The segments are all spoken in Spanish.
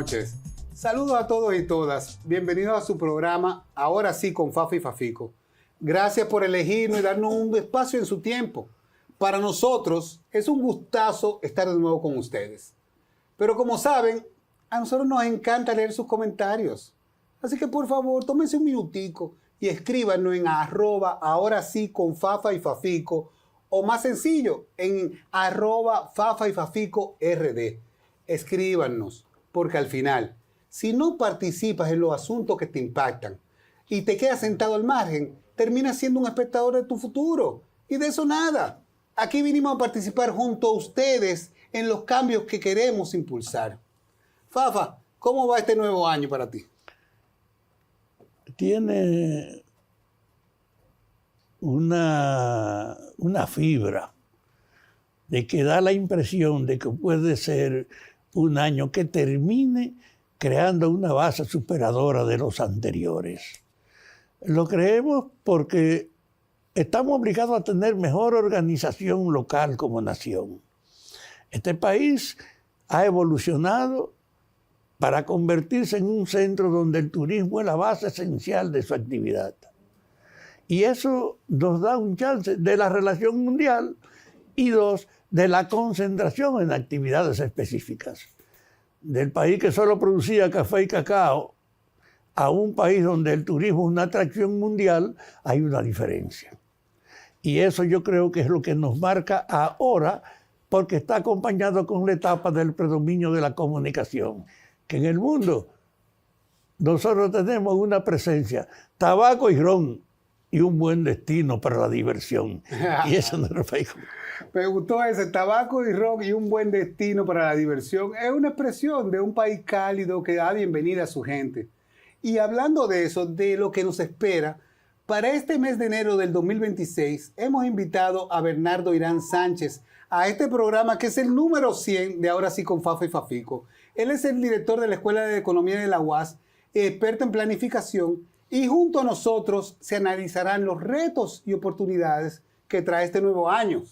noches. Saludos a todos y todas. Bienvenidos a su programa Ahora sí con Fafa y Fafico. Gracias por elegirnos y darnos un espacio en su tiempo. Para nosotros es un gustazo estar de nuevo con ustedes. Pero como saben, a nosotros nos encanta leer sus comentarios. Así que por favor, tómense un minutico y escríbanos en @ahora sí con Fafa y Fafico, o más sencillo, en @Fafa y Fafico RD. Escríbanos, porque al final, si no participas en los asuntos que te impactan y te quedas sentado al margen, terminas siendo un espectador de tu futuro. Y de eso nada. Aquí vinimos a participar junto a ustedes en los cambios que queremos impulsar. Fafa, ¿cómo va este nuevo año para ti? Tiene una fibra de que da la impresión de que puede ser un año que termine creando una base superadora de los anteriores. Lo creemos porque estamos obligados a tener mejor organización local como nación. Este país ha evolucionado para convertirse en un centro donde el turismo es la base esencial de su actividad. Y eso nos da un chance de la relación mundial y dos, de la concentración en actividades específicas. Del país que solo producía café y cacao a un país donde el turismo es una atracción mundial, hay una diferencia. Y eso yo creo que es lo que nos marca ahora, porque está acompañado con la etapa del predominio de la comunicación, que en el mundo nosotros tenemos una presencia, tabaco y ron, y un buen destino para la diversión. Y eso no es país. Me gustó ese, tabaco y ron y un buen destino para la diversión. Es una expresión de un país cálido que da bienvenida a su gente. Y hablando de eso, de lo que nos espera, para este mes de enero del 2026 hemos invitado a Bernardo Irán Sánchez a este programa que es el número 100 de Ahora sí con Fafa y Fafico. Él es el director de la Escuela de Economía de la UAS, experto en planificación, y junto a nosotros se analizarán los retos y oportunidades que trae este nuevo año.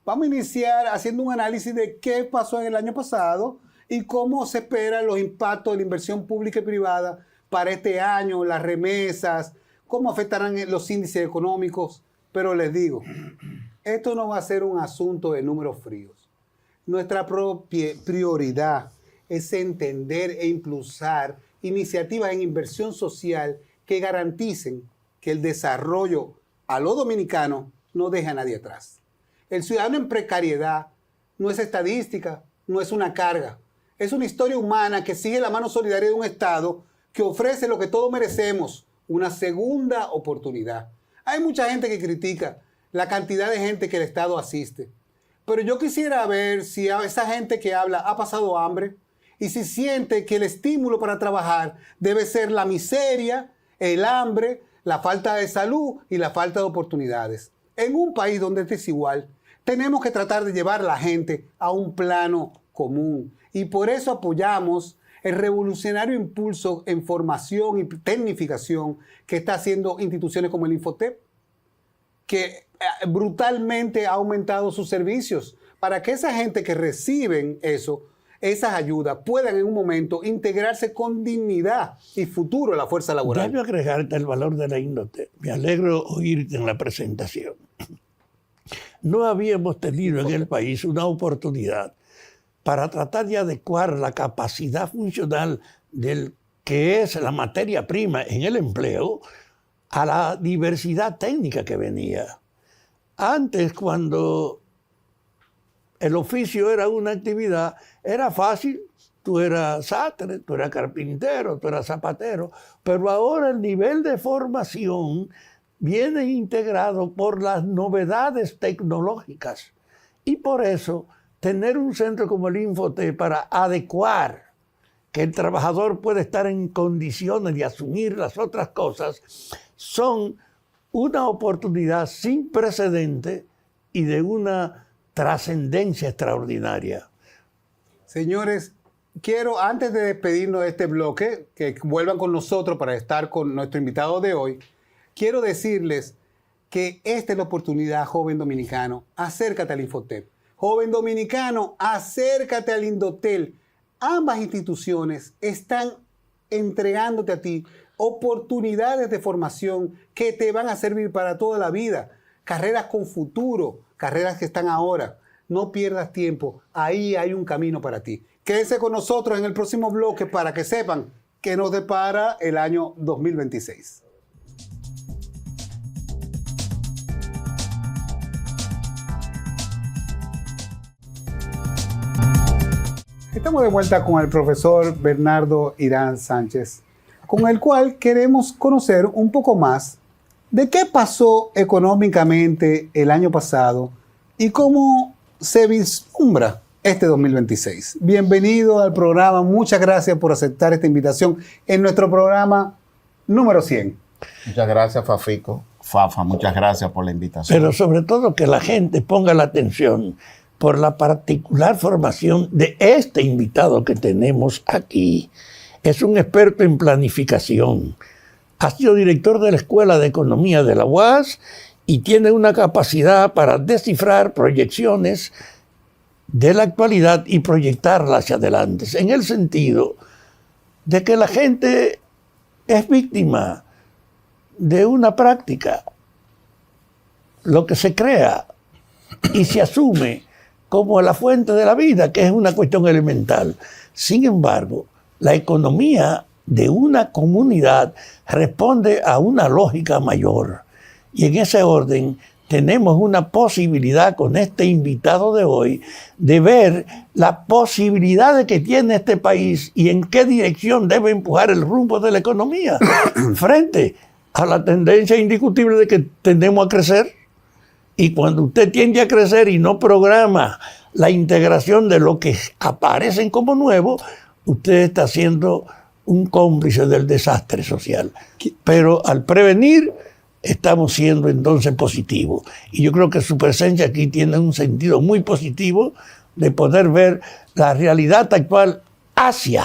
Vamos a iniciar haciendo un análisis de qué pasó en el año pasado y cómo se esperan los impactos de la inversión pública y privada para este año, las remesas, cómo afectarán los índices económicos. Pero les digo, esto no va a ser un asunto de números fríos. Nuestra propia prioridad es entender e impulsar iniciativas en inversión social que garanticen que el desarrollo a lo dominicano no deje a nadie atrás. El ciudadano en precariedad no es estadística, no es una carga. Es una historia humana que sigue la mano solidaria de un Estado que ofrece lo que todos merecemos, una segunda oportunidad. Hay mucha gente que critica la cantidad de gente que el Estado asiste. Pero yo quisiera ver si a esa gente que habla ha pasado hambre y si siente que el estímulo para trabajar debe ser la miseria, el hambre, la falta de salud y la falta de oportunidades. En un país donde es desigual, tenemos que tratar de llevar a la gente a un plano común. Y por eso apoyamos el revolucionario impulso en formación y tecnificación que está haciendo instituciones como el Infotep, que brutalmente ha aumentado sus servicios para que esa gente que reciben esas ayudas puedan en un momento integrarse con dignidad y futuro a la fuerza laboral. Debo agregarte el valor de la Indotep. Me alegro oírte en la presentación. No habíamos tenido en el país una oportunidad para tratar de adecuar la capacidad funcional del que es la materia prima en el empleo a la diversidad técnica que venía. Antes, cuando el oficio era una actividad, era fácil. Tú eras sastre, tú eras carpintero, tú eras zapatero. Pero ahora el nivel de formación viene integrado por las novedades tecnológicas. Y por eso, tener un centro como el Infotep para adecuar que el trabajador puede estar en condiciones de asumir las otras cosas, son una oportunidad sin precedente y de una trascendencia extraordinaria. Señores, quiero, antes de despedirnos de este bloque, que vuelvan con nosotros para estar con nuestro invitado de hoy, quiero decirles que esta es la oportunidad, joven dominicano. Acércate al Infotep. Joven dominicano, acércate al Indotel. ambas instituciones están entregándote a ti oportunidades de formación que te van a servir para toda la vida. Carreras con futuro, carreras que están ahora. No pierdas tiempo, ahí hay un camino para ti. Quédense con nosotros en el próximo bloque para que sepan qué nos depara el año 2026. Estamos de vuelta con el profesor Bernardo Irán Sánchez, con el cual queremos conocer un poco más de qué pasó económicamente el año pasado y cómo se vislumbra este 2026. Bienvenido al programa, muchas gracias por aceptar esta invitación en nuestro programa número 100. Muchas gracias, Fafa, muchas gracias por la invitación. Pero sobre todo que la gente ponga la atención por la particular formación de este invitado que tenemos aquí. Es un experto en planificación. Ha sido director de la Escuela de Economía de la UAS y tiene una capacidad para descifrar proyecciones de la actualidad y proyectarlas hacia adelante, en el sentido de que la gente es víctima de una práctica, lo que se crea y se asume como la fuente de la vida, que es una cuestión elemental. Sin embargo, la economía de una comunidad responde a una lógica mayor. Y en ese orden tenemos una posibilidad con este invitado de hoy de ver la posibilidad que tiene este país y en qué dirección debe empujar el rumbo de la economía frente a la tendencia indiscutible de que tendemos a crecer. Y cuando usted tiende a crecer y no programa la integración de lo que aparecen como nuevo, usted está siendo un cómplice del desastre social. Pero al prevenir, estamos siendo entonces positivos. Y yo creo que su presencia aquí tiene un sentido muy positivo de poder ver la realidad actual hacia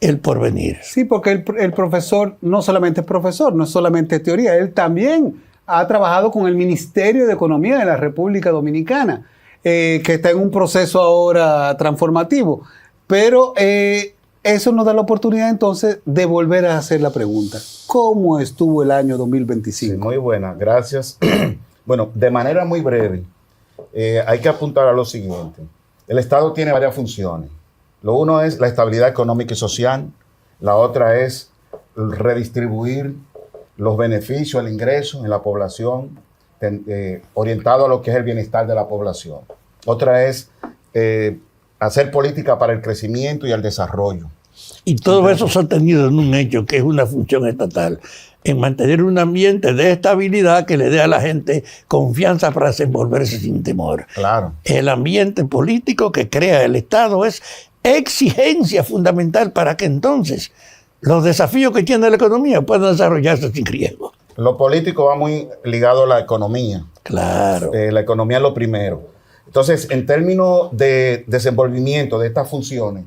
el porvenir. Sí, porque el profesor no solamente es profesor, no es solamente teoría, él también ha trabajado con el Ministerio de Economía de la República Dominicana, que está en un proceso ahora transformativo. Pero eso nos da la oportunidad entonces de volver a hacer la pregunta. ¿Cómo estuvo el año 2025? Sí, muy buena, gracias. Bueno, de manera muy breve, hay que apuntar a lo siguiente. El Estado tiene varias funciones. Lo uno es la estabilidad económica y social. La otra es redistribuir los beneficios, el ingreso en la población, orientado a lo que es el bienestar de la población. Otra es hacer política para el crecimiento y el desarrollo. Y todo eso sostenido en un hecho que es una función estatal, en mantener un ambiente de estabilidad que le dé a la gente confianza para desenvolverse sin temor. Claro. El ambiente político que crea el Estado es exigencia fundamental para que entonces los desafíos que tiene la economía puedan desarrollarse sin riesgo. Lo político va muy ligado a la economía. Claro. La economía es lo primero. Entonces, en términos de desenvolvimiento de estas funciones,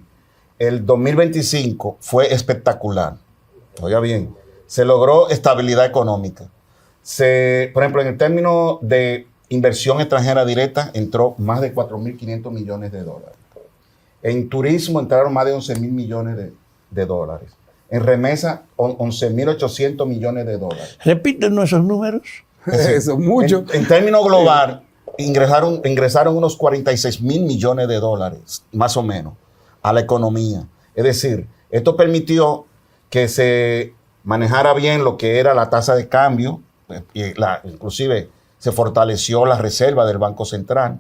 el 2025 fue espectacular. Oiga bien, se logró estabilidad económica. Por ejemplo, en el término de inversión extranjera directa, entró más de 4.500 millones de dólares. En turismo entraron más de 11.000 millones de dólares. En remesa, 11.800 millones de dólares. Repítenos esos números. Eso es mucho. En términos global, ingresaron unos 46.000 millones de dólares, más o menos, a la economía. Es decir, esto permitió que se manejara bien lo que era la tasa de cambio, inclusive se fortaleció la reserva del Banco Central,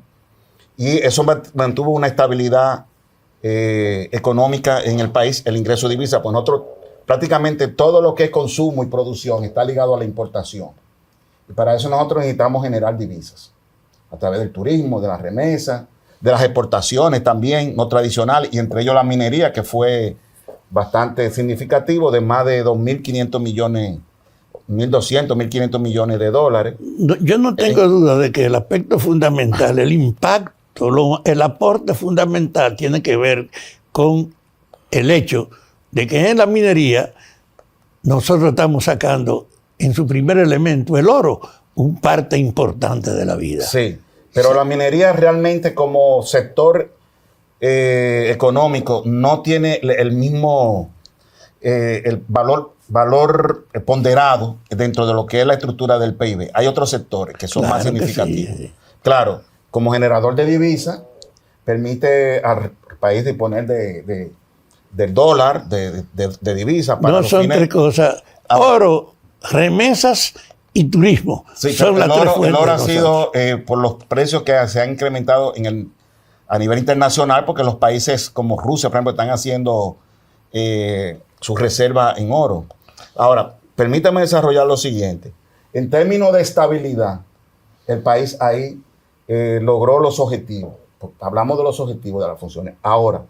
y eso mantuvo una estabilidad económica en el país, el ingreso de divisa. Pues nosotros, prácticamente todo lo que es consumo y producción está ligado a la importación. Y para eso nosotros necesitamos generar divisas a través del turismo, de las remesas, de las exportaciones también, no tradicionales, y entre ellos la minería, que fue bastante significativo, de más de 2.500 millones, 1.200, 1.500 millones de dólares. Yo no tengo duda de que el aspecto fundamental, el impacto, el aporte fundamental tiene que ver con el hecho de que en la minería nosotros estamos sacando en su primer elemento, el oro, un parte importante de la vida. Sí, pero la minería realmente como sector económico no tiene el mismo el valor ponderado dentro de lo que es la estructura del PIB. Hay otros sectores que son más significativos. Sí. Claro, como generador de divisas, permite al país disponer del dólar, de divisas. No son tres cosas. Oro, remesas y turismo. Sí, son las tres fuentes. El oro ha sido, por los precios que se han incrementado a nivel internacional, porque los países como Rusia, por ejemplo, están haciendo sus reservas en oro. Ahora, permítame desarrollar lo siguiente. En términos de estabilidad, el país ahí logró los objetivos. Hablamos de los objetivos de las funciones. Ahora,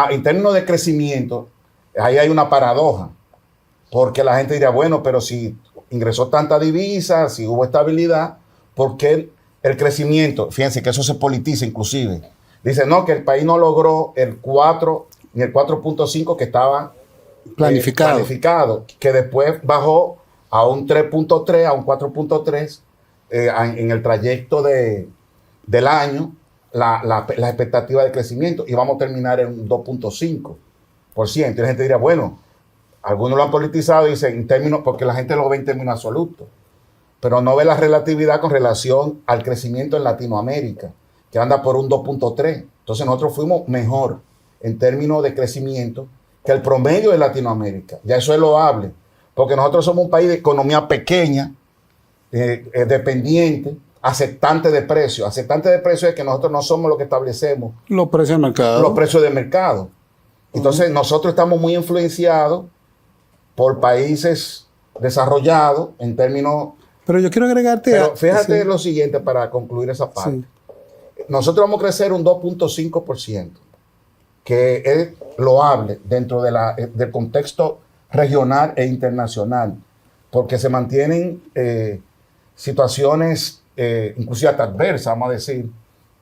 en términos de crecimiento, ahí hay una paradoja, porque la gente diría, bueno, pero si ingresó tanta divisa, si hubo estabilidad, ¿por qué el crecimiento? Fíjense que eso se politiza inclusive. Dice, no, que el país no logró el 4 ni el 4.5 que estaba planificado, que después bajó a un 3.3, a un 4.3 en el trayecto del año, la expectativa de crecimiento, y vamos a terminar en un 2.5%. Y la gente diría, bueno, algunos lo han politizado y dicen en términos, porque la gente lo ve en términos absolutos, pero no ve la relatividad con relación al crecimiento en Latinoamérica, que anda por un 2.3. Entonces nosotros fuimos mejor en términos de crecimiento que el promedio de Latinoamérica. Ya eso es loable, porque nosotros somos un país de economía pequeña, dependiente, aceptante de precios. Aceptante de precios es que nosotros no somos los que establecemos los precios de mercado. Los precios de mercado. Entonces nosotros estamos muy influenciados por países desarrollados en términos... Pero yo quiero agregarte... Pero fíjate lo siguiente para concluir esa parte. Sí. Nosotros vamos a crecer un 2.5%, que es loable dentro del contexto regional e internacional, porque se mantienen situaciones inclusive hasta adversas, vamos a decir,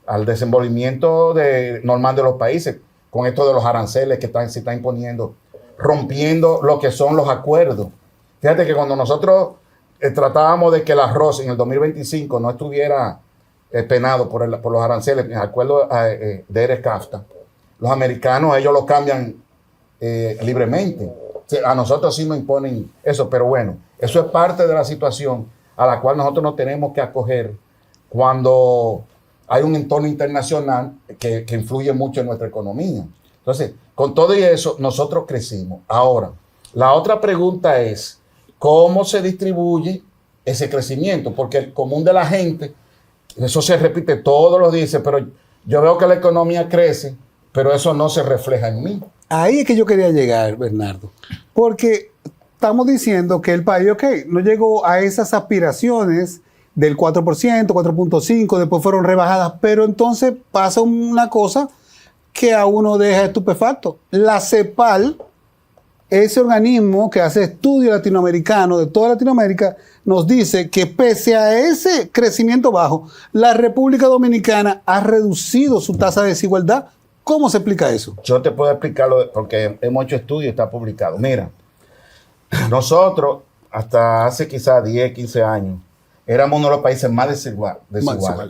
al desenvolvimiento normal de los países, con esto de los aranceles que se están imponiendo, rompiendo lo que son los acuerdos. Fíjate que cuando nosotros tratábamos de que el arroz en el 2025 no estuviera penado por los aranceles, en el acuerdo de Eres-CAFTA, los americanos, ellos lo cambian libremente. O sea, a nosotros sí nos imponen eso, pero bueno, eso es parte de la situación a la cual nosotros nos tenemos que acoger cuando hay un entorno internacional que influye mucho en nuestra economía. Entonces, con todo y eso, nosotros crecimos. Ahora, la otra pregunta es, ¿cómo se distribuye ese crecimiento? Porque el común de la gente, eso se repite todos los días, pero yo veo que la economía crece, pero eso no se refleja en mí. Ahí es que yo quería llegar, Bernardo, porque estamos diciendo que el país, no llegó a esas aspiraciones del 4%, 4.5%, después fueron rebajadas, pero entonces pasa una cosa que a uno deja estupefacto. La CEPAL, ese organismo que hace estudios latinoamericanos de toda Latinoamérica, nos dice que pese a ese crecimiento bajo, la República Dominicana ha reducido su tasa de desigualdad. ¿Cómo se explica eso? Yo te puedo explicarlo porque hemos hecho estudios y está publicado. Mira, nosotros hasta hace quizás 10, 15 años éramos uno de los países más desiguales,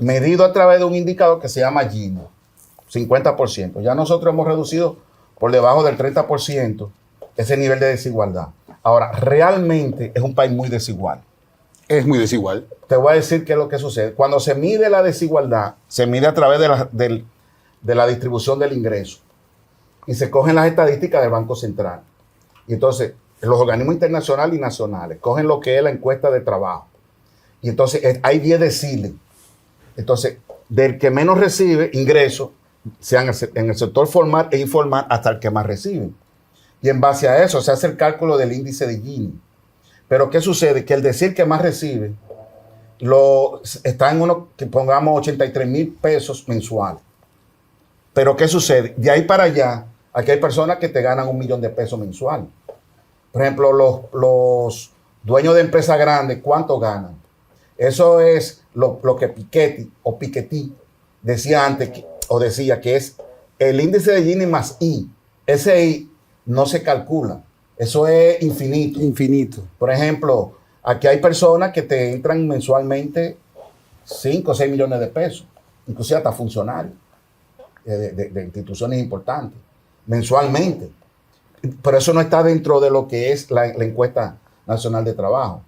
medido a través de un indicador que se llama Gini, 50%. Ya nosotros hemos reducido por debajo del 30% ese nivel de desigualdad. Ahora, realmente es un país muy desigual. Es muy desigual. Te voy a decir qué es lo que sucede. Cuando se mide la desigualdad, se mide a través de la distribución del ingreso. Y se cogen las estadísticas del Banco Central. Y entonces, los organismos internacionales y nacionales cogen lo que es la encuesta de trabajo. Y entonces, hay 10 deciles. Entonces, del que menos recibe ingresos, sean en el sector formal e informal, hasta el que más recibe. Y en base a eso se hace el cálculo del índice de Gini. Pero ¿qué sucede? Que el decir que más recibe está en uno que pongamos 83,000 pesos mensuales. Pero ¿qué sucede? De ahí para allá, aquí hay personas que te ganan 1 millón de pesos mensual. Por ejemplo, los dueños de empresas grandes, ¿cuánto ganan? Eso es lo que Piketty decía antes, decía que es el índice de Gini más I. Ese I no se calcula. Eso es infinito. Infinito. Por ejemplo, aquí hay personas que te entran mensualmente 5 o 6 millones de pesos, inclusive hasta funcionarios. de instituciones importantes, mensualmente. Pero eso no está dentro de lo que es la encuesta nacional de trabajo.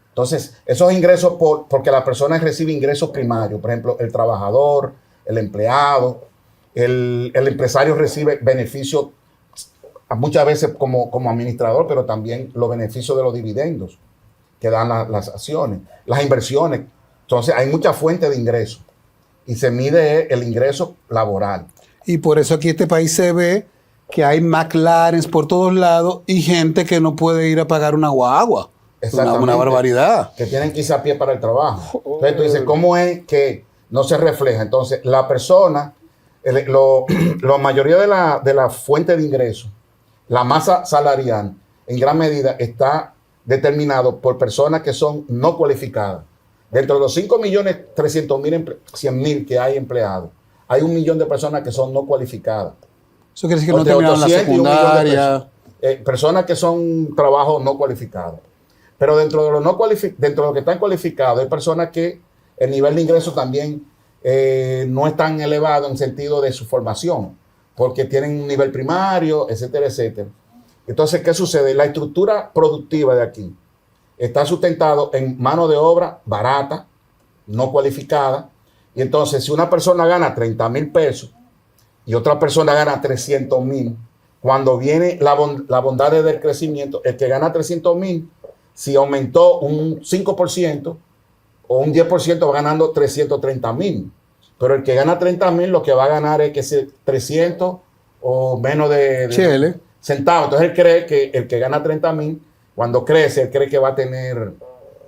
Entonces, esos ingresos, porque la persona recibe ingresos primarios, por ejemplo, el trabajador, el empleado, el empresario recibe beneficios muchas veces como administrador, pero también los beneficios de los dividendos que dan las acciones, las inversiones. Entonces, hay muchas fuentes de ingresos y se mide el ingreso laboral. Y por eso aquí en este país se ve que hay McLarens por todos lados y gente que no puede ir a pagar una guagua. Una barbaridad. Que tienen que irse a pie para el trabajo. Entonces tú dices, ¿cómo es que no se refleja? Entonces, la persona, la mayoría de la fuente de ingresos, la masa salarial, en gran medida está determinado por personas que son no cualificadas. Dentro de los 5.300.000 que hay empleados, hay 1 millón de personas que son no cualificadas. Eso quiere decir que no terminaron la secundaria. Personas que son trabajos no cualificados. Pero dentro de lo que están cualificados, hay personas que el nivel de ingreso también no es tan elevado en sentido de su formación, porque tienen un nivel primario, etcétera, etcétera. Entonces, ¿qué sucede? La estructura productiva de aquí está sustentado en mano de obra barata, no cualificada. Y entonces, si una persona gana 30,000 pesos y otra persona gana 300,000, cuando viene la bondad del crecimiento, el que gana 300,000, si aumentó un 5% o un 10%, va ganando 330,000. Pero el que gana 30,000, lo que va a ganar es que sea 300 o menos de centavos. Entonces él cree que el que gana 30,000, cuando crece, él cree que va a tener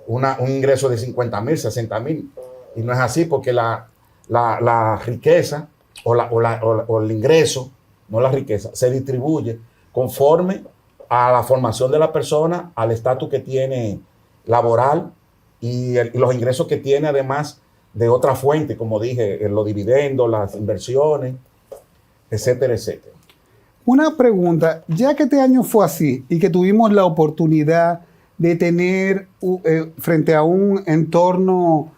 un ingreso de 50,000, 60,000. Y no es así, porque la riqueza o el ingreso, no la riqueza, se distribuye conforme a la formación de la persona, al estatus que tiene laboral y los ingresos que tiene, además de otra fuente, como dije, los dividendos, las inversiones, etcétera, etcétera. Una pregunta, ya que este año fue así y que tuvimos la oportunidad de tener frente a un entorno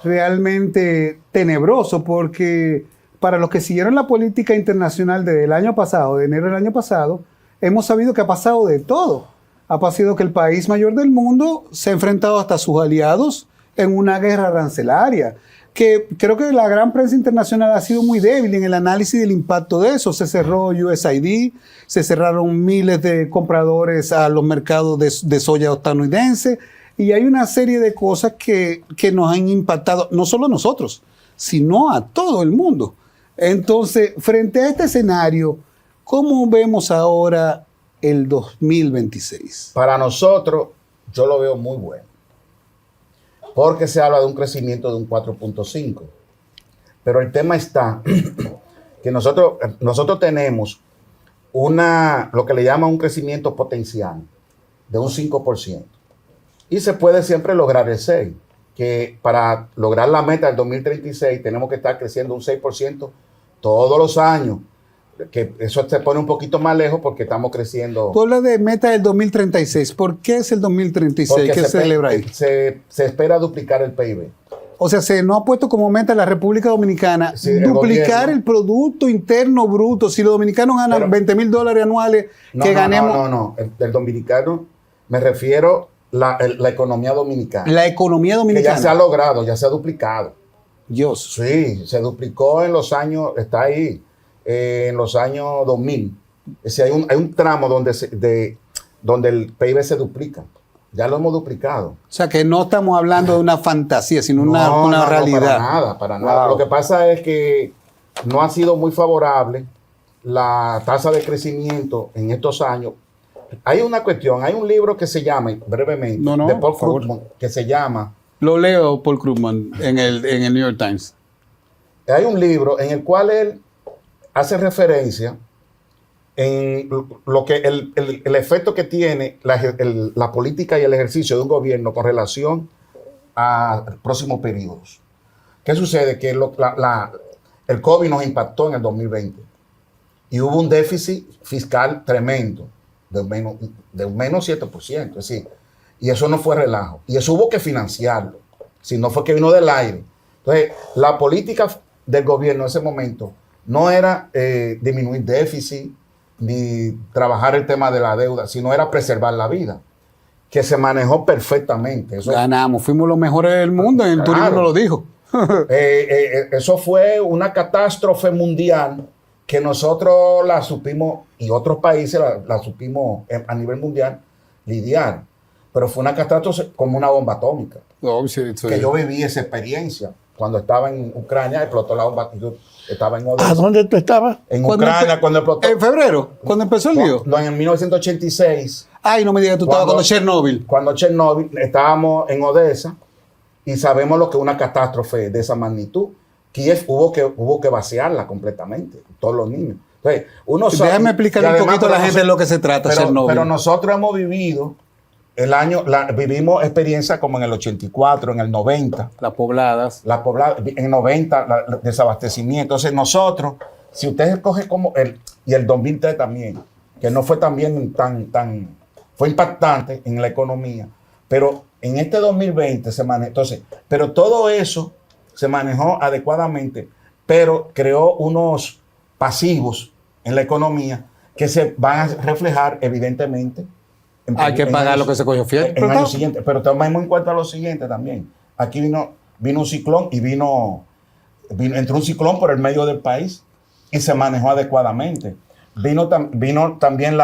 realmente tenebroso, porque para los que siguieron la política internacional desde el año pasado, de enero del año pasado, hemos sabido que ha pasado de todo. Ha pasado que el país mayor del mundo se ha enfrentado hasta a sus aliados en una guerra arancelaria, que creo que la gran prensa internacional ha sido muy débil en el análisis del impacto de eso. Se cerró USAID, se cerraron miles de compradores a los mercados de soya estadounidense, y hay una serie de cosas que nos han impactado, no solo a nosotros, sino a todo el mundo. Entonces, frente a este escenario, ¿cómo vemos ahora el 2026? Para nosotros, yo lo veo muy bueno, porque se habla de un crecimiento de un 4.5. Pero el tema está que nosotros tenemos lo que le llaman un crecimiento potencial de un 5%. Y se puede siempre lograr el 6%, que para lograr la meta del 2036 tenemos que estar creciendo un 6% todos los años. Que eso se pone un poquito más lejos porque estamos creciendo. Tú hablas de meta del 2036. ¿Por qué es el 2036? Porque ¿Qué se celebra ahí? Se espera duplicar el PIB. O sea, se nos ha puesto como meta en la República Dominicana duplicar el Producto Interno Bruto. Si los dominicanos ganan $20,000 anuales, ganemos. No. El dominicano, me refiero la economía dominicana. La economía dominicana. Que ya se ha logrado, ya se ha duplicado. Dios. Sí, se duplicó en los años, está ahí, en los años 2000. Es decir, hay un tramo donde el PIB se duplica. Ya lo hemos duplicado. O sea, que no estamos hablando de una fantasía, sino una realidad. Para nada. Wow. Lo que pasa es que no ha sido muy favorable la tasa de crecimiento en estos años. Hay una cuestión, hay un libro que se llama, brevemente, de Paul Krugman, que se llama... Lo leo, Paul Krugman, en el New York Times. Hay un libro en el cual él hace referencia en lo que el efecto que tiene la política y el ejercicio de un gobierno con relación a próximos periodos. ¿Qué sucede? Que el COVID nos impactó en el 2020 y hubo un déficit fiscal tremendo de un menos 7%. Es decir, y eso no fue relajo. Y eso hubo que financiarlo. Si no fue que vino del aire. Entonces, la política del gobierno en ese momento no era disminuir déficit ni trabajar el tema de la deuda, sino era preservar la vida, que se manejó perfectamente. Eso, ganamos, fuimos los mejores del mundo, en el turismo nos lo dijo. Eso fue una catástrofe mundial que nosotros la supimos, y otros países la supimos a nivel mundial lidiar. Pero fue una catástrofe como una bomba atómica. Que yo viví esa experiencia. Cuando estaba en Ucrania, explotó la bomba. Yo estaba en Odessa. ¿A dónde tú estabas? En Ucrania, cuando explotó. ¿En febrero? ¿Cuando empezó el lío? No, en 1986. Ay, no me digas, tú estabas con Chernobyl. Cuando Chernobyl, estábamos en Odessa y sabemos lo que es una catástrofe de esa magnitud. Kiev hubo que vaciarla completamente, todos los niños. Entonces, déjame explicarle un poquito a la gente de lo que se trata Chernobyl. Pero nosotros hemos vivido vivimos experiencias como en el 84, en el 90. Las pobladas. En 90, desabastecimiento. Entonces nosotros, si ustedes cogen como y el 2003 también, que no fue también fue impactante en la economía, pero en este 2020 se manejó. Entonces, pero todo eso se manejó adecuadamente, pero creó unos pasivos en la economía que se van a reflejar evidentemente. Hay que pagar lo que se cogió fiel. En años siguientes. Pero tomemos en cuenta lo siguiente también. Aquí vino un ciclón y entró un ciclón por el medio del país y se manejó adecuadamente. Vino también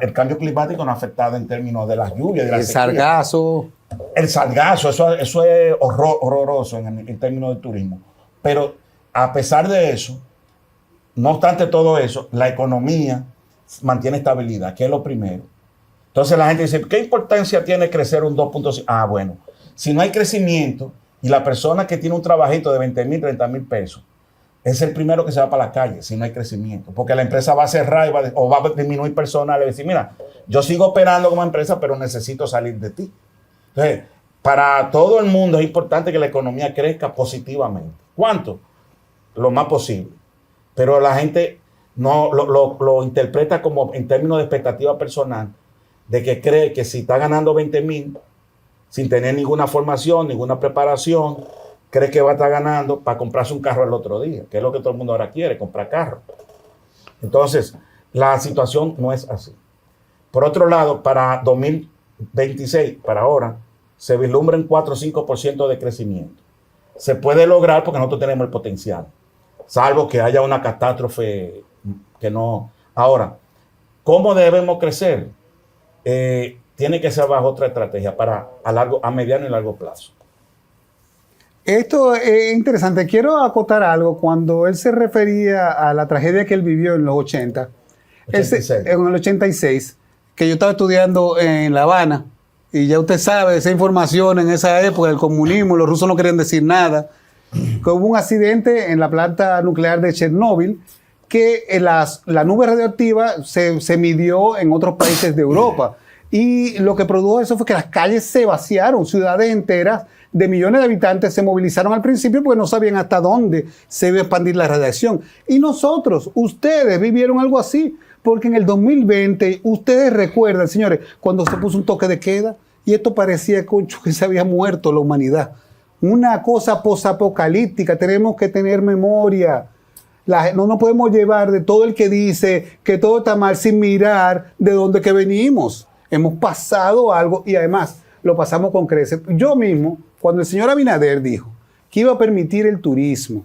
el cambio climático, no ha afectado en términos de las lluvias. El sargazo. El sargazo, eso es horroroso en términos del turismo. Pero a pesar de eso, no obstante todo eso, la economía mantiene estabilidad, que es lo primero. Entonces la gente dice, ¿qué importancia tiene crecer un 2.5? Ah, bueno, si no hay crecimiento y la persona que tiene un trabajito de 20,000, 30,000 pesos, es el primero que se va para la calle si no hay crecimiento. Porque la empresa va a cerrar o va a disminuir personal y decir, mira, yo sigo operando como empresa, pero necesito salir de ti. Entonces, para todo el mundo es importante que la economía crezca positivamente. ¿Cuánto? Lo más posible. Pero la gente no lo interpreta como en términos de expectativa personal, de que cree que si está ganando 20,000 sin tener ninguna formación, ninguna preparación, cree que va a estar ganando para comprarse un carro el otro día, que es lo que todo el mundo ahora quiere, comprar carro. Entonces, la situación no es así. Por otro lado, para 2026, para ahora, se vislumbra un 4 o 5% de crecimiento. Se puede lograr porque nosotros tenemos el potencial, salvo que haya una catástrofe que no. Ahora, ¿cómo debemos crecer? Tiene que ser bajo otra estrategia a mediano y largo plazo. Esto es interesante. Quiero acotar algo. Cuando él se refería a la tragedia que él vivió en los 80, en el 86, que yo estaba estudiando en La Habana, y ya usted sabe esa información en esa época del comunismo, los rusos no querían decir nada, que hubo un accidente en la planta nuclear de Chernobyl, que la nube radioactiva se midió en otros países de Europa. Y lo que produjo eso fue que las calles se vaciaron, ciudades enteras de millones de habitantes se movilizaron al principio porque no sabían hasta dónde se iba a expandir la radiación. Y nosotros, ustedes vivieron algo así, porque en el 2020, ustedes recuerdan, señores, cuando se puso un toque de queda y esto parecía, concho, que se había muerto la humanidad. Una cosa posapocalíptica, tenemos que tener memoria. No nos podemos llevar de todo el que dice que todo está mal sin mirar de dónde que venimos. Hemos pasado algo y además lo pasamos con creces. Yo mismo, cuando el señor Abinader dijo que iba a permitir el turismo,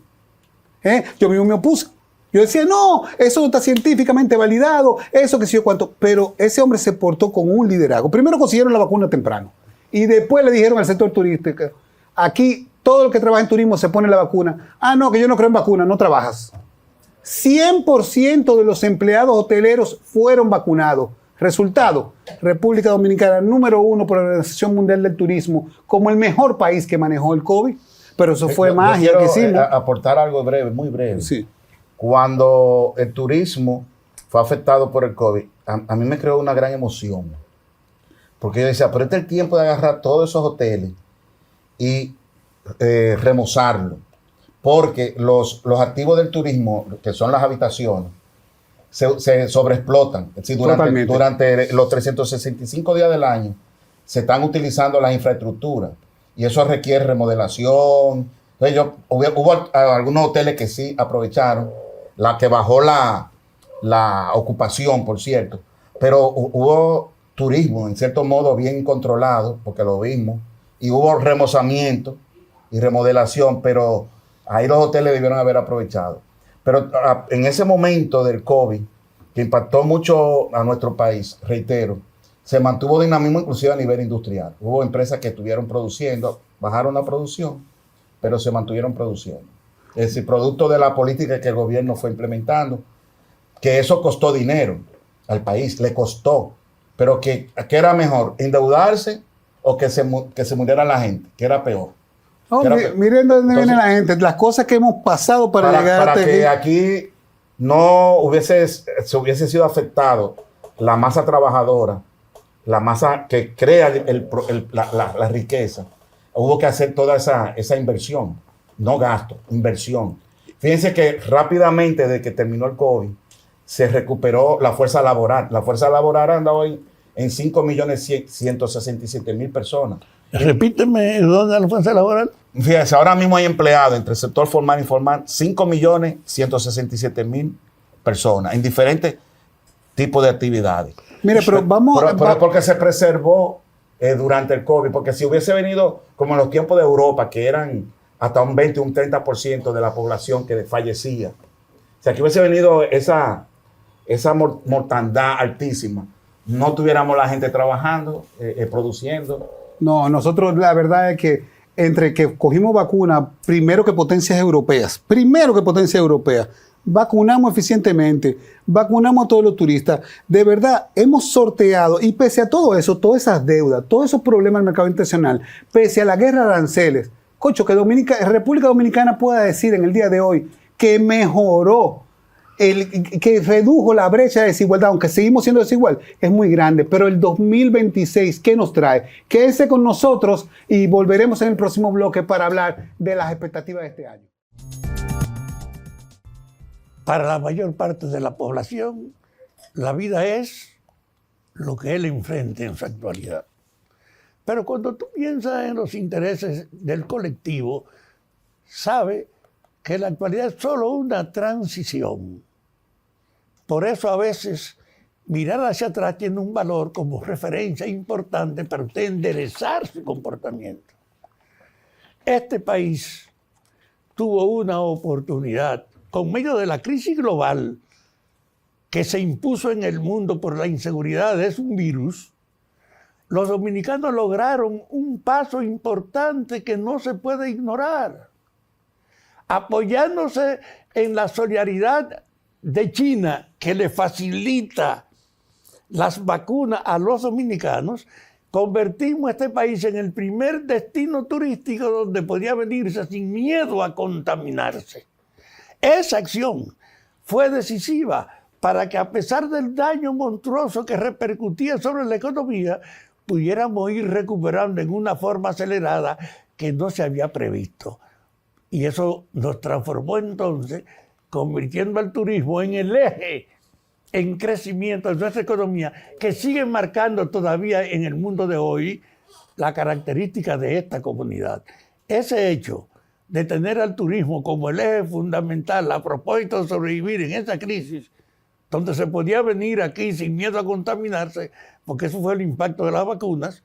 yo mismo me opuse. Yo decía, no, eso no está científicamente validado, eso que sé yo cuánto. Pero ese hombre se portó con un liderazgo. Primero consiguieron la vacuna temprano y después le dijeron al sector turístico, aquí todo el que trabaja en turismo se pone la vacuna. Ah, no, que yo no creo en vacuna, no trabajas. 100% de los empleados hoteleros fueron vacunados. Resultado, República Dominicana, número 1 por la Organización Mundial del Turismo, como el mejor país que manejó el COVID. Pero eso fue magia que hicimos. Aportar algo breve, muy breve. Sí. Cuando el turismo fue afectado por el COVID, a mí me creó una gran emoción. Porque yo decía, pero este es el tiempo de agarrar todos esos hoteles y remozarlo. Porque los activos del turismo, que son las habitaciones, se sobreexplotan. Es decir, durante los 365 días del año se están utilizando las infraestructuras y eso requiere remodelación. Entonces hubo algunos hoteles que sí aprovecharon la que bajó la ocupación, por cierto, pero hubo turismo, en cierto modo, bien controlado, porque lo vimos, y hubo remozamiento y remodelación, pero ahí los hoteles debieron haber aprovechado. Pero en ese momento del COVID, que impactó mucho a nuestro país, reitero, se mantuvo dinamismo inclusive a nivel industrial. Hubo empresas que estuvieron produciendo, bajaron la producción, pero se mantuvieron produciendo. Es decir, producto de la política que el gobierno fue implementando, que eso costó dinero al país, le costó. Pero ¿qué era mejor? ¿Endeudarse o que se muriera la gente? ¿Qué era peor? No, miren dónde viene la gente, las cosas que hemos pasado para llegar para que aquí no se hubiese sido afectado la masa trabajadora, la masa que crea la riqueza. Hubo que hacer toda esa inversión, no gasto, inversión. Fíjense que rápidamente, desde que terminó el COVID, se recuperó la fuerza laboral. La fuerza laboral anda hoy en 5.167.000 personas. Repíteme, ¿dónde es la fuerza laboral? Fíjense, ahora mismo hay empleados entre el sector formal e informal, 5.167.000 personas en diferentes tipos de actividades. Mire, pero vamos... Pero porque se preservó durante el COVID, porque si hubiese venido como en los tiempos de Europa, que eran hasta un 20, un 30% de la población que fallecía, o sea, que hubiese venido esa mortandad altísima, no tuviéramos la gente trabajando, produciendo. No, nosotros la verdad es que entre que cogimos vacuna, primero que potencias europeas, vacunamos eficientemente, vacunamos a todos los turistas, de verdad hemos sorteado, y pese a todo eso, todas esas deudas, todos esos problemas del mercado internacional, pese a la guerra de aranceles, cocho, que República Dominicana pueda decir en el día de hoy que mejoró, que redujo la brecha de desigualdad, aunque seguimos siendo desigual, es muy grande. Pero el 2026, ¿qué nos trae? Quédense con nosotros y volveremos en el próximo bloque para hablar de las expectativas de este año. Para la mayor parte de la población, la vida es lo que él enfrenta en su actualidad. Pero cuando tú piensas en los intereses del colectivo, sabe que la actualidad es solo una transición. Por eso a veces mirar hacia atrás tiene un valor como referencia importante para usted enderezar su comportamiento. Este país tuvo una oportunidad con medio de la crisis global que se impuso en el mundo por la inseguridad, es un virus. Los dominicanos lograron un paso importante que no se puede ignorar, apoyándose en la solidaridad de China, que le facilita las vacunas a los dominicanos. Convertimos a este país en el primer destino turístico donde podía venirse sin miedo a contaminarse. Esa acción fue decisiva para que, a pesar del daño monstruoso que repercutía sobre la economía, pudiéramos ir recuperando en una forma acelerada que no se había previsto. Y eso nos transformó entonces, convirtiendo al turismo en el eje en crecimiento de nuestra economía, que sigue marcando todavía en el mundo de hoy la característica de esta comunidad. Ese hecho de tener al turismo como el eje fundamental a propósito de sobrevivir en esa crisis, donde se podía venir aquí sin miedo a contaminarse, porque eso fue el impacto de las vacunas,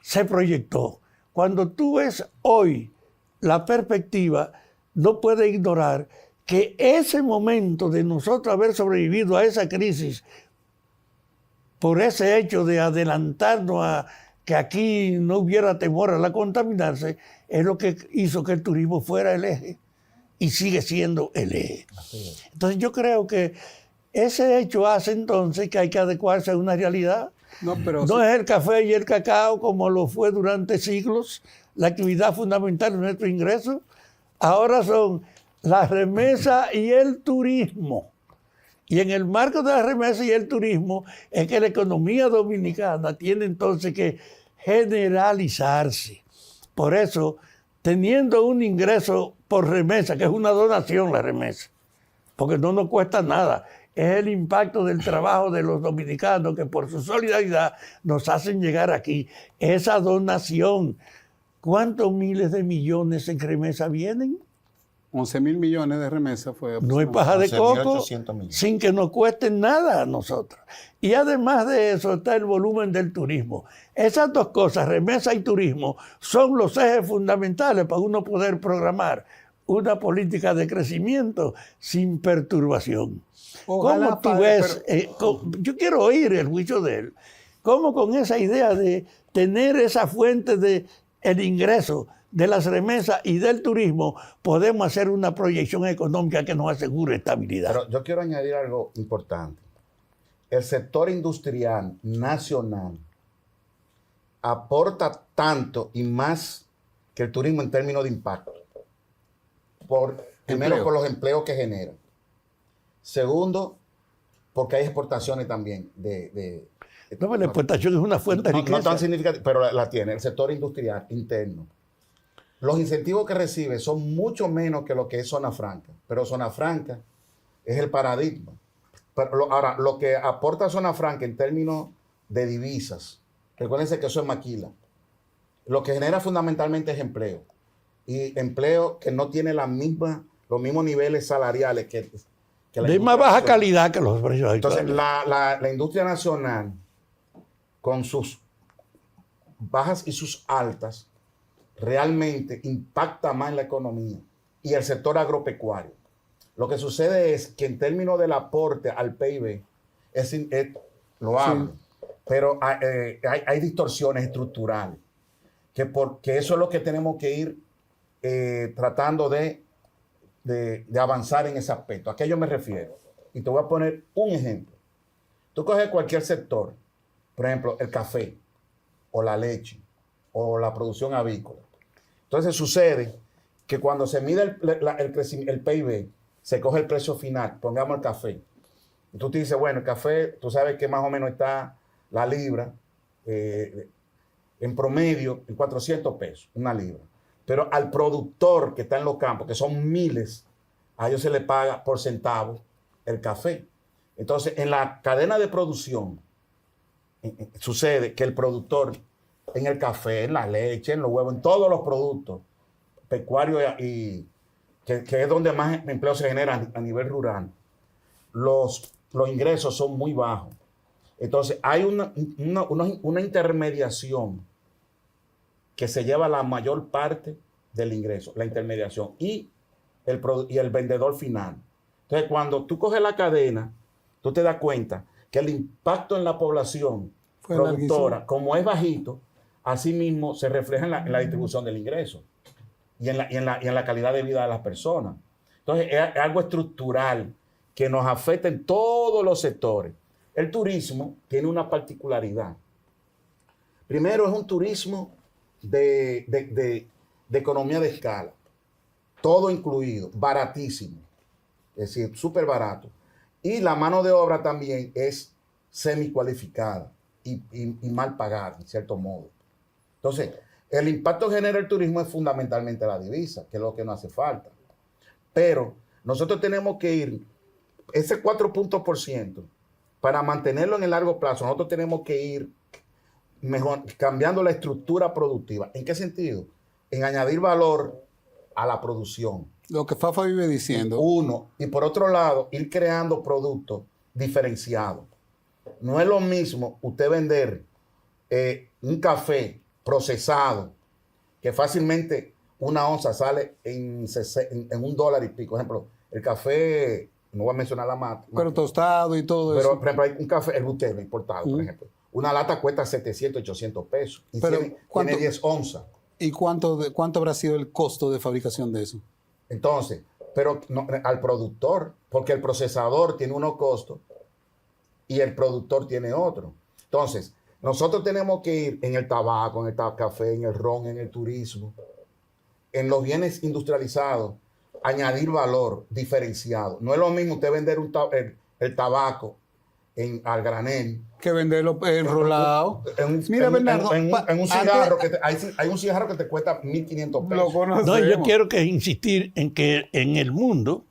se proyectó. Cuando tú ves hoy la perspectiva, no puedes ignorar que ese momento de nosotros haber sobrevivido a esa crisis por ese hecho de adelantarnos a que aquí no hubiera temor a la contaminarse, es lo que hizo que el turismo fuera el eje y sigue siendo el eje. Entonces yo creo que ese hecho hace entonces que hay que adecuarse a una realidad. No es el café y el cacao como lo fue durante siglos, la actividad fundamental de nuestro ingreso. Ahora son la remesa y el turismo. Y en el marco de la remesa y el turismo es que la economía dominicana tiene entonces que generalizarse. Por eso, teniendo un ingreso por remesa, que es una donación la remesa, porque no nos cuesta nada, es el impacto del trabajo de los dominicanos que por su solidaridad nos hacen llegar aquí. Esa donación, ¿cuántos miles de millones en remesa vienen? 11.000 millones de remesas fue. No hay paja de coco 11.800 millones. sin que nos cueste nada a nosotros. Y además de eso está el volumen del turismo. Esas dos cosas, remesa y turismo, son los ejes fundamentales para uno poder programar una política de crecimiento sin perturbación. Ojalá, ¿Cómo tú ves? Yo quiero oír el juicio de él. ¿Cómo con esa idea de tener esa fuente de el ingreso de las remesas y del turismo podemos hacer una proyección económica que nos asegure estabilidad? Pero yo quiero añadir algo importante. El sector industrial nacional aporta tanto y más que el turismo en términos de impacto. Primero, por los empleos que genera. Segundo, porque hay exportaciones también No, la exportación es una fuente de riqueza. No tan significativa, pero la tiene el sector industrial interno. Los incentivos que recibe son mucho menos que lo que es zona franca, pero zona franca es el paradigma. Pero ahora, lo que aporta zona franca en términos de divisas, recuérdense que eso es maquila, lo que genera fundamentalmente es empleo. Y empleo que no tiene los mismos niveles salariales que la de más baja calidad que los precios actuales. Entonces, actuales. la industria nacional, con sus bajas y sus altas, realmente impacta más en la economía y el sector agropecuario. Lo que sucede es que en términos del aporte al PIB es loable, pero hay distorsiones estructurales, que eso es lo que tenemos que ir tratando de avanzar en ese aspecto. ¿A qué yo me refiero? Y te voy a poner un ejemplo. Tú coges cualquier sector, por ejemplo, el café, o la leche, o la producción avícola. Entonces sucede que cuando se mide el PIB, se coge el precio final, pongamos el café. Y tú te dices, bueno, el café, tú sabes que más o menos está la libra, en promedio, en 400 pesos, una libra. Pero al productor que está en los campos, que son miles, a ellos se le paga por centavos el café. Entonces, en la cadena de producción, sucede que el productor, en el café, en la leche, en los huevos, en todos los productos pecuarios, y que es donde más empleo se genera a nivel rural, los ingresos son muy bajos. Entonces, hay una intermediación que se lleva la mayor parte del ingreso, la intermediación, y el vendedor final. Entonces, cuando tú coges la cadena, tú te das cuenta que el impacto en la población productora, como es bajito, así mismo se refleja en la distribución del ingreso y en la calidad de vida de las personas. Entonces, es algo estructural que nos afecta en todos los sectores. El turismo tiene una particularidad. Primero, es un turismo de economía de escala, todo incluido, baratísimo, es decir, súper barato. Y la mano de obra también es semi-cualificada y mal pagada, en cierto modo. Entonces, el impacto que genera el turismo es fundamentalmente la divisa, que es lo que nos hace falta. Pero nosotros tenemos que ir, ese 4%, para mantenerlo en el largo plazo, nosotros tenemos que ir cambiando la estructura productiva. ¿En qué sentido? En añadir valor a la producción. Lo que Fafa vive diciendo. Uno, y por otro lado, ir creando productos diferenciados. No es lo mismo usted vender un café procesado, que fácilmente una onza sale en $1 y pico. Por ejemplo, el café, no voy a mencionar la marca. Pero tostado y todo eso. Pero, por ejemplo, hay un café, el Butelo importado, por ejemplo. Una lata cuesta 700, 800 pesos. Y tiene 10 onzas. ¿Y cuánto habrá sido el costo de fabricación de eso? Entonces, pero no, al productor, porque el procesador tiene unos costos y el productor tiene otro. Entonces, nosotros tenemos que ir en el tabaco, en el café, en el ron, en el turismo, en los bienes industrializados, añadir valor diferenciado. No es lo mismo usted vender el tabaco al granel que venderlo enrolado. Mira, Bernardo, en un cigarro, hay un cigarro que te cuesta 1.500 pesos. No, yo quiero insistir en que en el mundo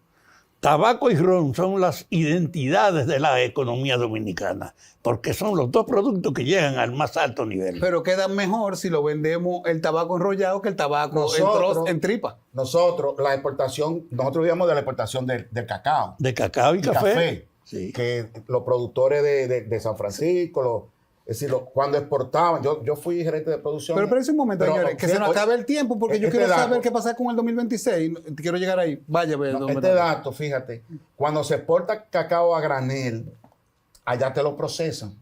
tabaco y ron son las identidades de la economía dominicana, porque son los dos productos que llegan al más alto nivel. Pero queda mejor si lo vendemos el tabaco enrollado que el tabaco en tripa. Nosotros vivíamos de la exportación del cacao. De cacao y café. Sí. Que los productores de San Francisco, es decir, cuando exportaban, yo fui gerente de producción. Pero espérense un momento, señores, que se nos acabe el tiempo, porque yo quiero saber qué pasa con el 2026. Quiero llegar ahí. Vaya, dato, fíjate, cuando se exporta cacao a granel, allá te lo procesan.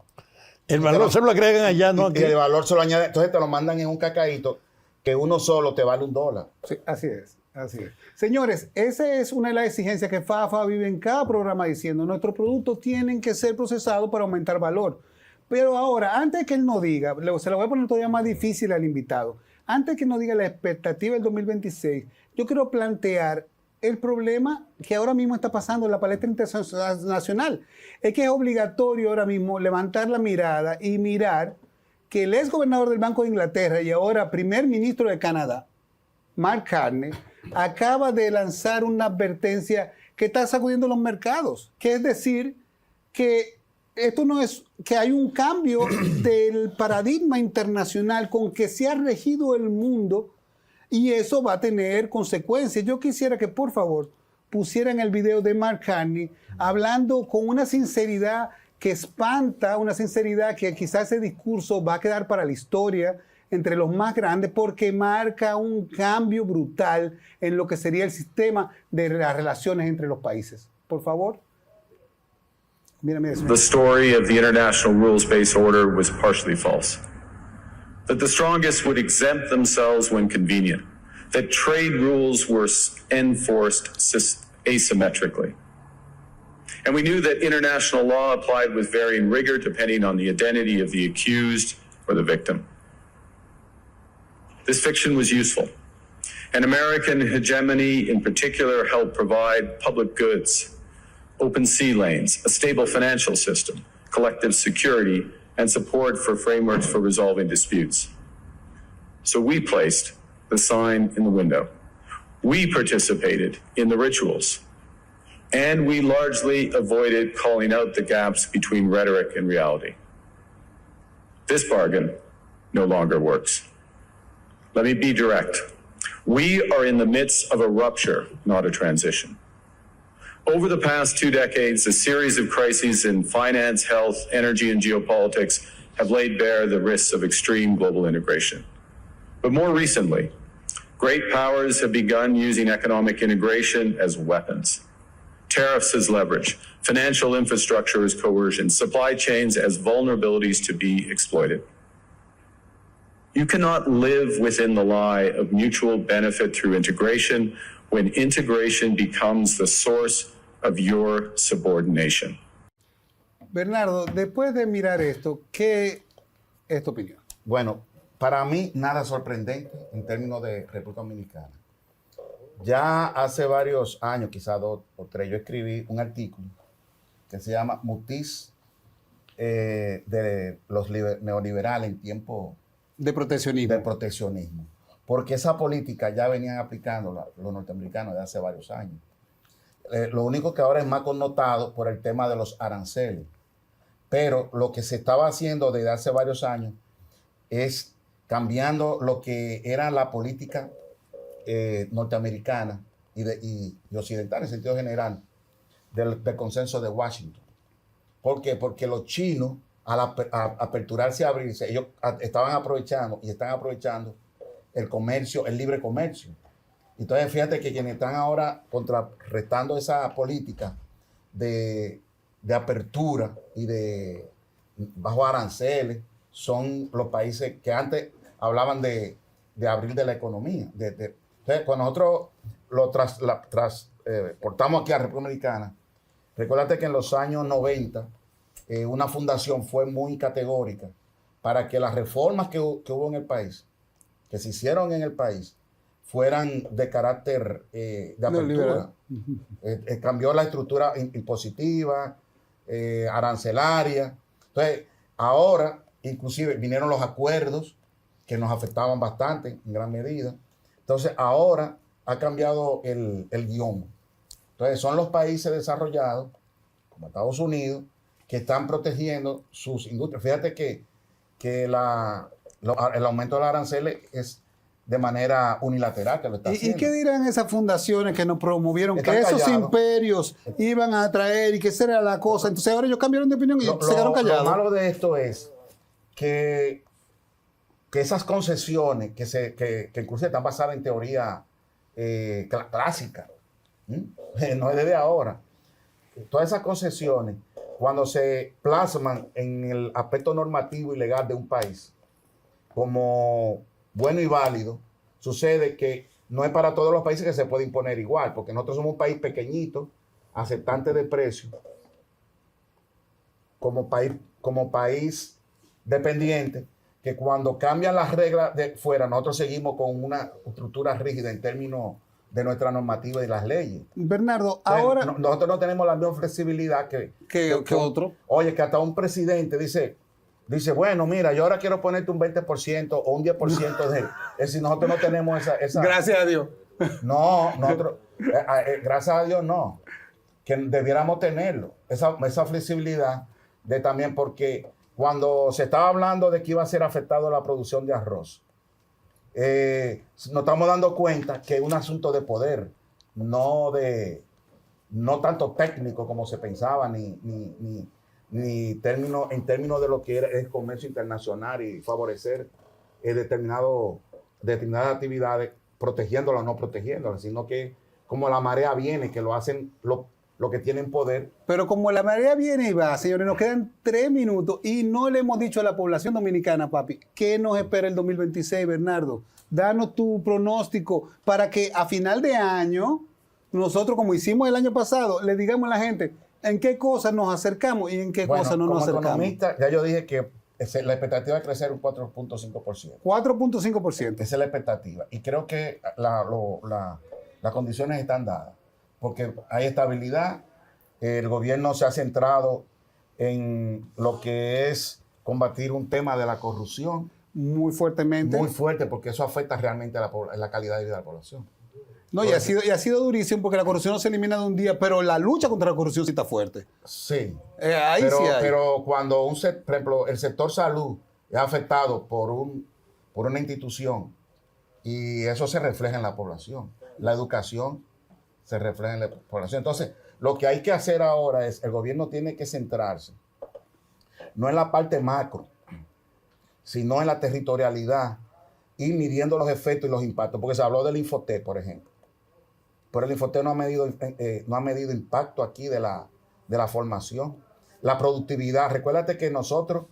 El valor se lo agregan allá, ¿no? Y el valor se lo añaden, entonces te lo mandan en un cacaíto que uno solo te vale $1. Sí, así es. Así es. Señores, esa es una de las exigencias que FAFA vive en cada programa diciendo: nuestros productos tienen que ser procesados para aumentar valor. Pero ahora, antes que él nos diga, se lo voy a poner todavía más difícil al invitado, antes que nos diga la expectativa del 2026, yo quiero plantear el problema que ahora mismo está pasando en la palestra internacional. Es que es obligatorio ahora mismo levantar la mirada y mirar que el ex gobernador del Banco de Inglaterra y ahora primer ministro de Canadá, Mark Carney, acaba de lanzar una advertencia que está sacudiendo los mercados, que es decir, que esto no es que hay un cambio del paradigma internacional con que se ha regido el mundo y eso va a tener consecuencias. Yo quisiera que por favor pusieran el video de Mark Carney hablando con una sinceridad que espanta, una sinceridad que quizás ese discurso va a quedar para la historia entre los más grandes porque marca un cambio brutal en lo que sería el sistema de las relaciones entre los países. Por favor. Mira eso. The story of the international rules-based order was partially false. That the strongest would exempt themselves when convenient. That trade rules were enforced asymmetrically. And we knew that international law applied with varying rigor depending on the identity of the accused or the victim. This fiction was useful. And American hegemony in particular helped provide public goods, open sea lanes, a stable financial system, collective security, and support for frameworks for resolving disputes. So we placed the sign in the window. We participated in the rituals. And we largely avoided calling out the gaps between rhetoric and reality. This bargain no longer works. Let me be direct. We are in the midst of a rupture, not a transition. Over the past 2 decades, a series of crises in finance, health, energy, and geopolitics have laid bare the risks of extreme global integration. But more recently, great powers have begun using economic integration as weapons. Tariffs as leverage, financial infrastructure as coercion, supply chains as vulnerabilities to be exploited. You cannot live within the lie of mutual benefit through integration when integration becomes the source of your subordination. Bernardo, después de mirar esto, ¿qué es tu opinión? Bueno, para mí nada sorprendente en términos de República Dominicana. Ya hace varios años, quizás 2 o 3, yo escribí un artículo que se llama Mutis de los neoliberales en tiempo de proteccionismo. Porque esa política ya venían aplicando los norteamericanos desde hace varios años. Lo único que ahora es más connotado por el tema de los aranceles. Pero lo que se estaba haciendo desde hace varios años es cambiando lo que era la política norteamericana y occidental en sentido general del consenso de Washington. ¿Por qué? Porque los chinos, al aperturarse y abrirse, ellos estaban aprovechando y están aprovechando el comercio, el libre comercio. Entonces, fíjate que quienes están ahora contrarrestando esa política de apertura y de bajo aranceles son los países que antes hablaban de abrir de la economía. Entonces, cuando nosotros lo portamos aquí a República Dominicana, recuérdate que en los años 90 una fundación fue muy categórica para que las reformas que hubo en el país, que se hicieron en el país, fueran de carácter de apertura. Cambió la estructura impositiva, arancelaria. Entonces, ahora, inclusive, vinieron los acuerdos que nos afectaban bastante, en gran medida. Entonces, ahora ha cambiado el guión. Entonces son los países desarrollados, como Estados Unidos, que están protegiendo sus industrias. Fíjate que el aumento de los aranceles es de manera unilateral que lo está haciendo. ¿Y qué dirán esas fundaciones que nos promovieron Están que esos callados. Imperios iban a traer y que esa era la cosa? Entonces ahora ellos cambiaron de opinión y se quedaron callados. Lo malo de esto es que esas concesiones que incluso están basadas en teoría clásica, no es desde ahora, todas esas concesiones, cuando se plasman en el aspecto normativo y legal de un país como bueno y válido, sucede que no es para todos los países que se puede imponer igual, porque nosotros somos un país pequeñito, aceptante de precios, como país dependiente, que cuando cambian las reglas de fuera, nosotros seguimos con una estructura rígida en términos de nuestra normativa y las leyes. Bernardo, Entonces, ahora... nosotros no tenemos la misma flexibilidad ¿Qué otro? Oye, que hasta un presidente dice, bueno, mira, yo ahora quiero ponerte un 20% o un 10% de... Es decir, nosotros no tenemos esa... Gracias a Dios. No, nosotros... gracias a Dios no. Que debiéramos tenerlo. Esa flexibilidad de también porque cuando se estaba hablando de que iba a ser afectado la producción de arroz, nos estamos dando cuenta que es un asunto de poder, no tanto técnico como se pensaba, ni en términos de lo que era el comercio internacional y favorecer determinadas actividades, protegiéndolas o no protegiéndolas, sino que como la marea viene, que lo hacen lo que tienen poder. Pero como la marea viene y va, señores, nos quedan 3 minutos y no le hemos dicho a la población dominicana, papi, ¿qué nos espera el 2026, Bernardo? Danos tu pronóstico para que a final de año, nosotros, como hicimos el año pasado, le digamos a la gente en qué cosas nos acercamos y en qué cosas no nos acercamos. Como economista, ya yo dije que la expectativa es crecer un 4.5%. 4.5%. Esa es la expectativa. Y creo que las condiciones están dadas. Porque hay estabilidad, el gobierno se ha centrado en lo que es combatir un tema de la corrupción. Muy fuertemente. Muy fuerte, porque eso afecta realmente a la calidad de vida de la población. No, y ha sido durísimo porque la corrupción no se elimina de un día, pero la lucha contra la corrupción sí está fuerte. Sí. Ahí pero, sí hay. Pero cuando, por ejemplo, el sector salud es afectado por una institución y eso se refleja en la población. La educación se refleja en la población. Entonces, lo que hay que hacer ahora es, el gobierno tiene que centrarse, no en la parte macro, sino en la territorialidad y midiendo los efectos y los impactos, porque se habló del Infotep, por ejemplo. Pero el Infotep no ha medido impacto aquí de la formación, la productividad. Recuérdate que nosotros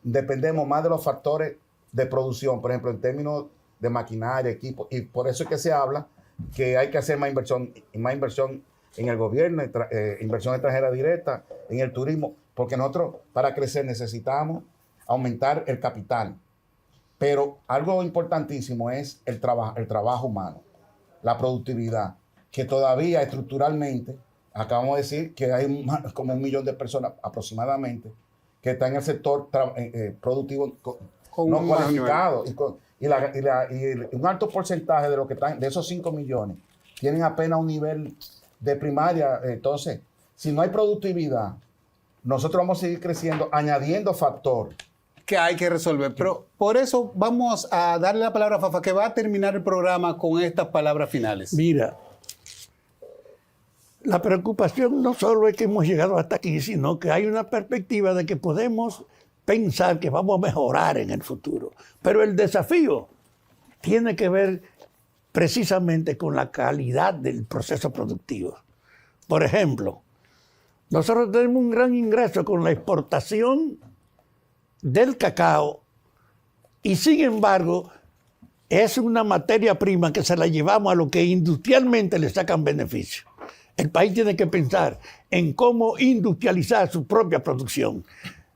dependemos más de los factores de producción, por ejemplo, en términos de maquinaria, equipo, y por eso es que se habla que hay que hacer más inversión en el gobierno, inversión extranjera directa, en el turismo, porque nosotros para crecer necesitamos aumentar el capital. Pero algo importantísimo es el trabajo humano, la productividad, que todavía estructuralmente, acabamos de decir que hay como 1 millón de personas aproximadamente que están en el sector productivo no cualificado. Y un alto porcentaje de lo que están, de esos 5 millones, tienen apenas un nivel de primaria. Entonces, si no hay productividad, nosotros vamos a seguir creciendo, añadiendo factor que hay que resolver. Pero por eso vamos a darle la palabra a Fafa, que va a terminar el programa con estas palabras finales. Mira, la preocupación no solo es que hemos llegado hasta aquí, sino que hay una perspectiva de que podemos pensar que vamos a mejorar en el futuro. Pero el desafío tiene que ver precisamente con la calidad del proceso productivo. Por ejemplo, nosotros tenemos un gran ingreso con la exportación del cacao y sin embargo es una materia prima que se la llevamos a lo que industrialmente le sacan beneficio. El país tiene que pensar en cómo industrializar su propia producción.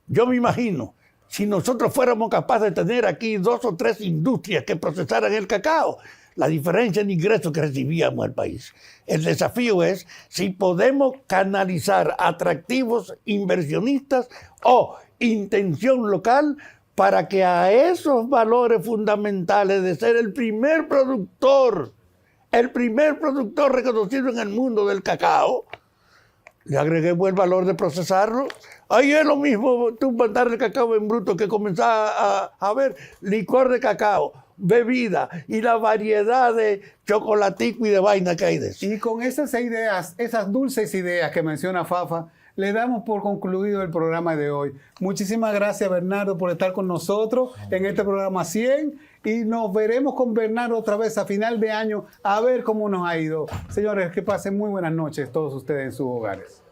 Yo me imagino, si nosotros fuéramos capaces de tener aquí 2 o 3 industrias que procesaran el cacao, la diferencia en ingresos que recibíamos el país. El desafío es si podemos canalizar atractivos inversionistas o intención local para que a esos valores fundamentales de ser el primer productor el primer productor reconocido en el mundo del cacao. Le agregué buen valor de procesarlo. Ahí es lo mismo tú mandar el cacao en bruto que comenzar a ver licor de cacao, bebida y la variedad de chocolatico y de vaina que hay de eso. Y con esas ideas, esas dulces ideas que menciona Fafa, le damos por concluido el programa de hoy. Muchísimas gracias, Bernardo, por estar con nosotros en este programa 100 y nos veremos con Bernardo otra vez a final de año a ver cómo nos ha ido. Señores, que pasen muy buenas noches todos ustedes en sus hogares.